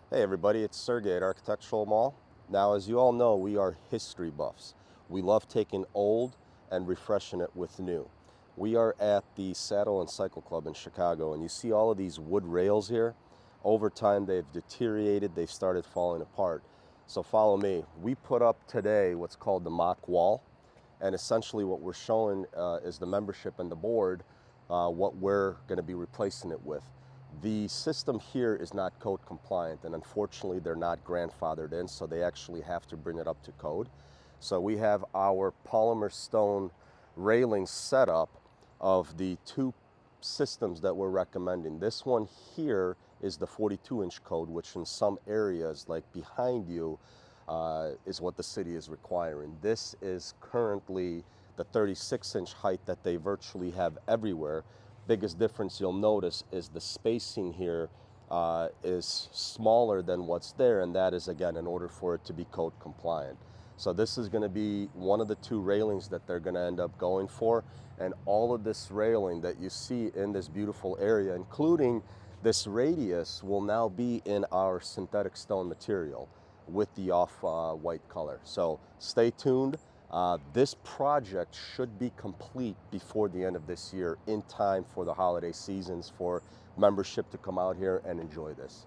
Hey everybody, it's Sergey at Architectural Mall. Now, as you all know, we are history buffs. We love taking old and refreshing it with new. We are at the Saddle and Cycle Club in Chicago, and you see all of these wood rails here. Over time, they've deteriorated, they've started falling apart. So follow me. We put up today what's called the mock wall, and essentially what we're showing is the membership and the board, what we're going to be replacing it with. The system here is not code compliant, and unfortunately they're not grandfathered in, so they actually have to bring it up to code. So we have our polymer stone railing setup of the two systems that we're recommending. This one here is the 42-inch code, which in some areas, like behind you, is what the city is requiring. This is currently the 36-inch height that they virtually have everywhere. Biggest difference you'll notice is the spacing here is smaller than what's there, and that is, again, in order for it to be code compliant. So this is going to be one of the two railings that they're going to end up going for, and all of this railing that you see in this beautiful area, including this radius, will now be in our synthetic stone material with the off-white color. So stay tuned. This project should be complete before the end of this year, in time for the holiday seasons, for membership to come out here and enjoy this.